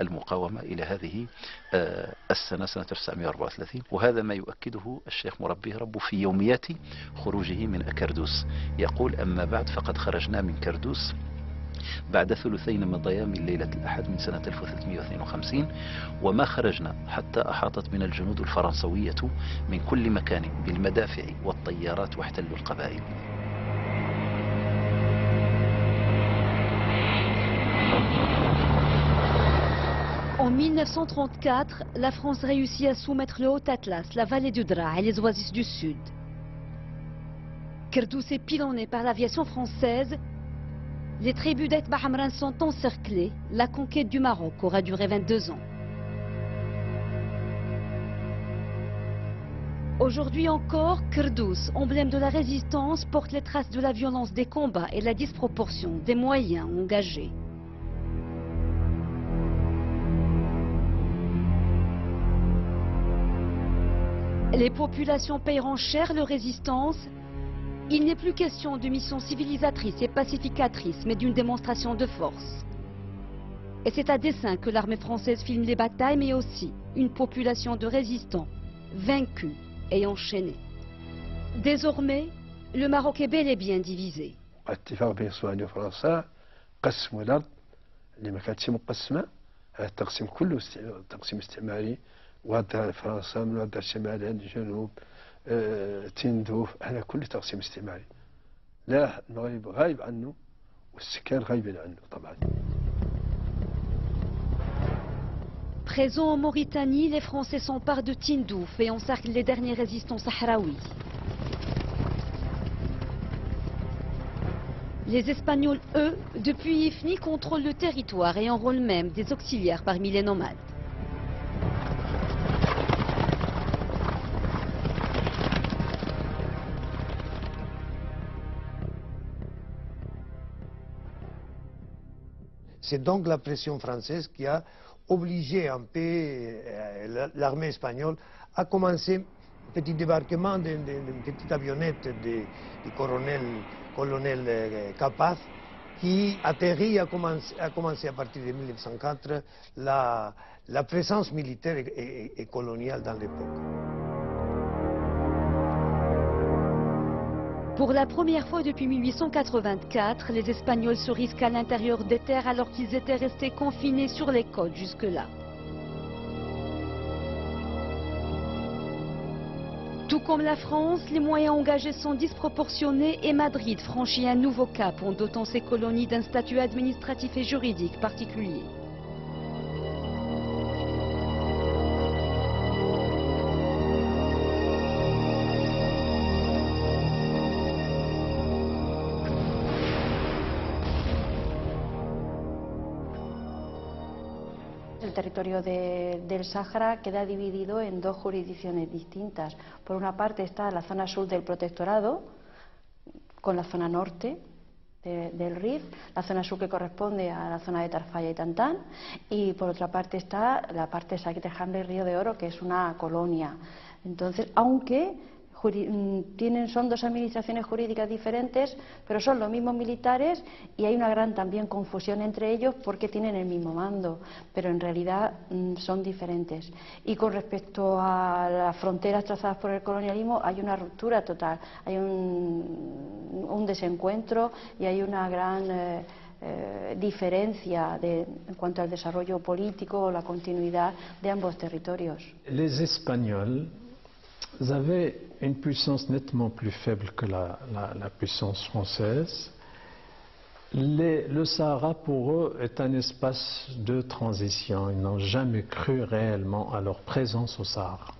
المقاومة إلى هذه السنة، سنة 1934. وهذا ما يؤكده الشيخ مربي ربه في يوميات خروجه من أكردوس. يقول: أما بعد فقد خرجنا من كردوس بعد ثلثين مضيا من ليلة الأحد من سنة 1352، وما خرجنا حتى أحاطت بنا الجنود الفرنسوية من كل مكان بالمدافع والطيارات واحتلوا القبائل. En 1934, la France réussit à soumettre le Haut-Atlas, la vallée du Dra et les oasis du sud. Kerdous est pilonné par l'aviation française. Les tribus d'Aït Bahamran sont encerclées. La conquête du Maroc aura duré 22 ans. Aujourd'hui encore, Kerdous, emblème de la résistance, porte les traces de la violence des combats et la disproportion des moyens engagés. Les populations paieront cher leur résistance. Il n'est plus question de mission civilisatrice et pacificatrice, mais d'une démonstration de force. Et c'est à dessein que l'armée française filme les batailles, mais aussi une population de résistants, vaincus et enchaînés. Désormais, le Maroc est bel et bien divisé. الاتفاق بين اسبانيا وفرنسا قسموا الارض اللي ما كانتش مقسمه. هذا التقسيم كله تقسيم استعماري، وهذا فرنسا من هذا الشمال هذا الجنوب تندوف، هذا كله تقسيم استعماري. لا المغرب غايب عنه والسكان غايبين عنه طبعا. Présents en Mauritanie, les Français s'emparent de Tindouf et encerclent les derniers résistants sahraouis. Les Espagnols, eux, depuis Ifni, contrôlent le territoire et enrôlent même des auxiliaires parmi les nomades. C'est donc la pression française qui a obligé un peu l'armée espagnole à commencer un petit débarquement d'une petite avionnette du colonel Capaz, qui atterrit, a commencé à partir de 1904 la présence militaire et coloniale dans l'époque. Pour la première fois depuis 1884, les Espagnols se risquent à l'intérieur des terres alors qu'ils étaient restés confinés sur les côtes jusque-là. Tout comme la France, les moyens engagés sont disproportionnés et Madrid franchit un nouveau cap en dotant ses colonies d'un statut administratif et juridique particulier. El territorio del Sáhara queda dividido en dos jurisdicciones distintas. Por una parte está la zona sur del protectorado, con la zona norte del Rif, la zona sur que corresponde a la zona de Tarfaya y Tantán, y por otra parte está la parte de Saquet-el-Hamra y Río de Oro, que es una colonia. Entonces, aunque son dos administraciones jurídicas diferentes, pero son los mismos militares y hay una gran también confusión entre ellos porque tienen el mismo mando, pero en realidad son diferentes. Y con respecto a las fronteras trazadas por el colonialismo hay una ruptura total, hay un desencuentro y hay una gran diferencia en cuanto al desarrollo político o la continuidad de ambos territorios. Les Espagnols avaient une puissance nettement plus faible que la puissance française. Le Sahara pour eux est un espace de transition. Ils n'ont jamais cru réellement à leur présence au Sahara.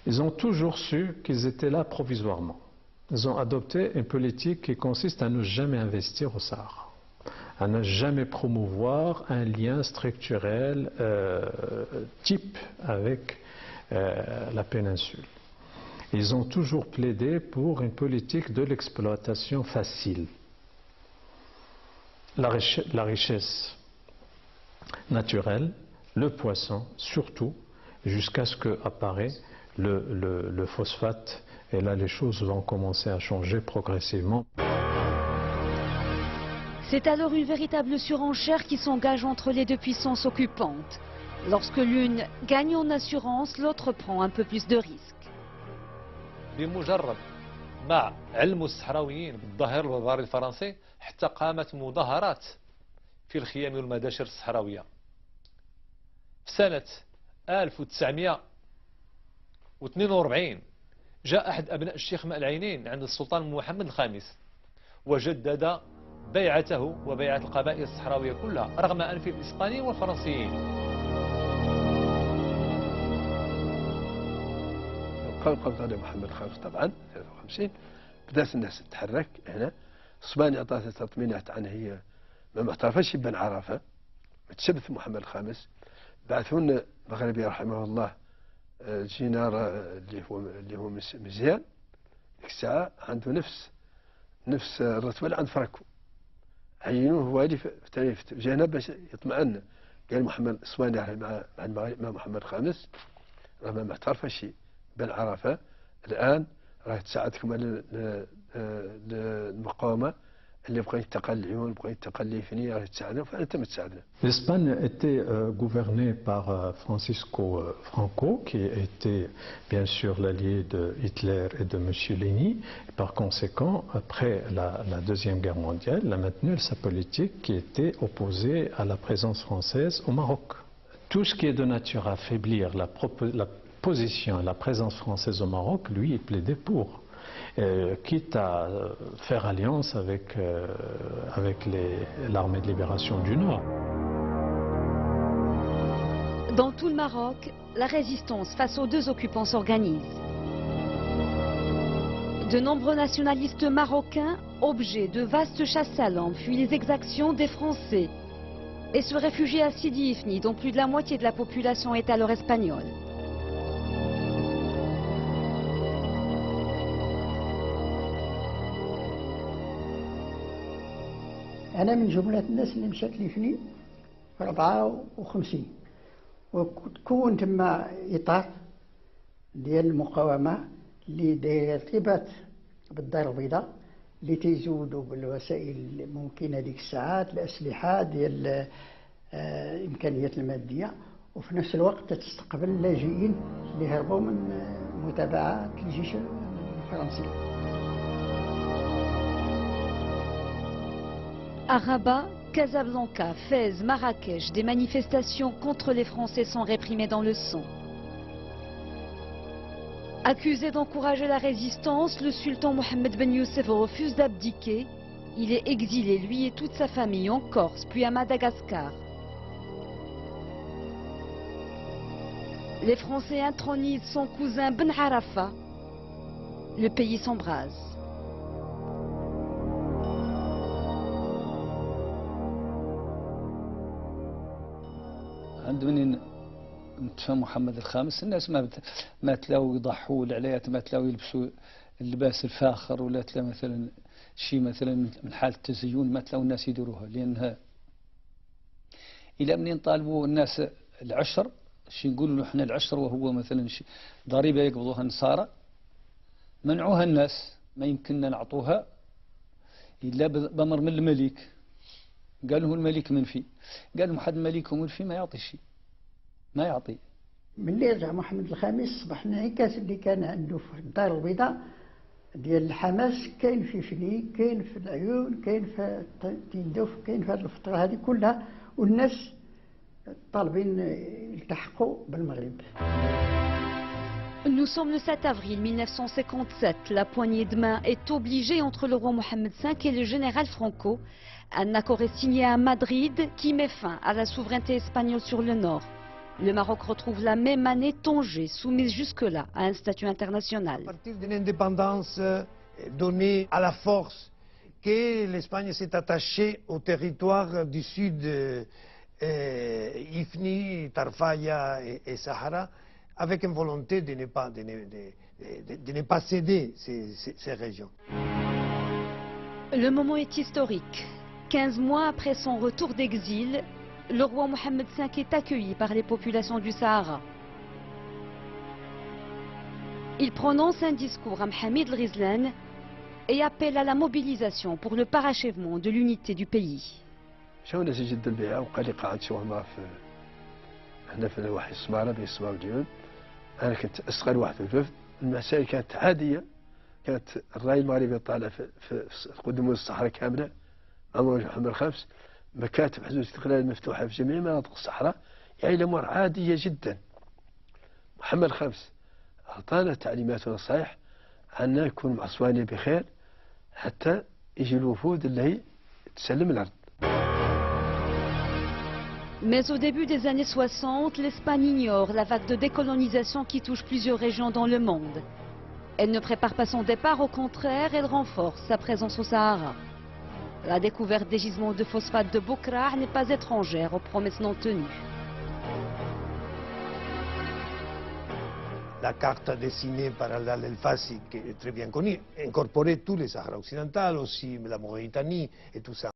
Ils ont toujours su qu'ils étaient là provisoirement. Ils ont adopté une politique qui consiste à ne jamais investir au Sahara, à ne jamais promouvoir un lien structurel type avec la péninsule. Ils ont toujours plaidé pour une politique de l'exploitation facile. La richesse naturelle, le poisson surtout, jusqu'à ce qu'apparaît le phosphate. Et là, les choses vont commencer à changer progressivement. C'est alors une véritable surenchère qui s'engage entre les deux puissances occupantes. Lorsque l'une gagne en assurance, l'autre prend un peu plus de risques. بمجرد ما علموا الصحراويين بالظاهر البربري الفرنسي حتى قامت مظاهرات في الخيام والمداشر الصحراوية. في سنة 1942 جاء أحد أبناء الشيخ ماء العينين عند السلطان محمد الخامس وجدد بيعته وبيعة القبائل الصحراوية كلها رغم أنف الإسبانيين والفرنسيين. قام على محمد الخامس طبعا 53 بدات الناس تتحرك هنا. اسبانيا عطاتها تطمينات عن هي ما معترفش بن عرفه متشبث محمد الخامس. بعثوا لنا المغربي رحمه الله جينار اللي هو مزيان ديك الساعه عنده نفس الرتبه اللي عند فرانكو. عينوه هو اللي جانا باش يطمئن. قال محمد اسبانيا مع محمد الخامس راه ما معترفش بن عرفه الان راه تساعدكم على المقاومه اللي بغى يتقل العيون بغى يتقل الفنيه راه تساعدنا فانت ما تساعدنا. L'Espagne était gouvernée par Francisco Franco, qui était bien sûr l'allié de Hitler et de Mussolini. Et par conséquent, après la Deuxième Guerre mondiale, il a maintenu sa politique qui était opposée à la présence française au Maroc. Tout ce qui est de nature à affaiblir la position et la présence française au Maroc, lui, il plaidait pour. Quitte à faire alliance avec l'armée de libération du Nord. Dans tout le Maroc, la résistance face aux deux occupants s'organise. De nombreux nationalistes marocains, objets de vastes chasses à l'homme, fuient les exactions des Français et se réfugient à Sidi Ifni, dont plus de la moitié de la population est alors espagnole. أنا من جملة الناس اللي مشات ليفني في 54 وكون تما إطار ديال المقاومة اللي داير ارتباط بالدار البيضاء اللي تيزودوا بالوسائل الممكنة ديك الساعات الأسلحة ديال الإمكانيات المادية وفي نفس الوقت تستقبل اللاجئين اللي هربوا من متابعة الجيش الفرنسي. À Rabat, Casablanca, Fès, Marrakech, des manifestations contre les Français sont réprimées dans le sang. Accusé d'encourager la résistance, le sultan Mohammed Ben Youssef refuse d'abdiquer. Il est exilé, lui et toute sa famille, en Corse, puis à Madagascar. Les Français intronisent son cousin Ben Harafa. Le pays s'embrase. عندما نتفهم محمد الخامس الناس ما تلاو يضحوا العلايات ما تلاو يلبسوا اللباس الفاخر ولا تلاو مثلا شيء مثلا من حالة التزيين ما تلاو الناس يديروها لأنها إلى منين طالبوا الناس العشر شي نقولوا احنا العشر وهو مثلا ضريبة يقبضوها النصارى منعوها الناس ما يمكننا نعطوها إلا بأمر من الملك. قالوا الملك منفي قالوا حد الملك منفي ما يعطي شيء ما يعطي. ملي رجع محمد الخامس صبح الانعكاس اللي كان عنده في الدار البيضاء ديال الحماس كاين في فني كاين في العيون كاين في تندوف كاين في هذه الفتره هذه كلها والناس طالبين يلتحقوا بالمغرب. Nous sommes le 7 avril 1957. La poignée de main est obligée entre le roi Mohammed V et le général Franco. Un accord est signé à Madrid qui met fin à la souveraineté espagnole sur le nord. Le Maroc retrouve la même année Tanger, soumise jusque-là à un statut international. À partir d'une indépendance donnée à la force, que l'Espagne s'est attachée au territoire du sud, Ifni, Tarfaya et Sahara, avec une volonté de ne pas céder ces régions. Le moment est historique. 15 mois après son retour d'exil, le roi Mohammed V est accueilli par les populations du Sahara. Il prononce un discours à Mohamed el-Ghizlan et appelle à la mobilisation pour le parachèvement de l'unité du pays. هنا في نواحي الصبارة بين الصبارة والجيون. أنا كنت أصغر واحد في الوفد. المسائل كانت عادية، كانت الرأي المغربي طالع في قدمون الصحراء كاملة. أمر محمد الخامس مكاتب حدود الاستقلال مفتوحة في جميع مناطق الصحراء، يعني الأمور عادية جدا. محمد الخامس أعطانا تعليمات ونصائح أن نكون مع أسوانيا بخير حتى يجي الوفود اللي هي تسلم الأرض. Mais au début des années 60, l'Espagne ignore la vague de décolonisation qui touche plusieurs régions dans le monde. Elle ne prépare pas son départ, au contraire, elle renforce sa présence au Sahara. La découverte des gisements de phosphate de Bokra n'est pas étrangère aux promesses non tenues. La carte dessinée par Aldal El Fassi, qui est très bien connue, incorporait tous les Sahara occidental, aussi la Mauritanie et tout ça.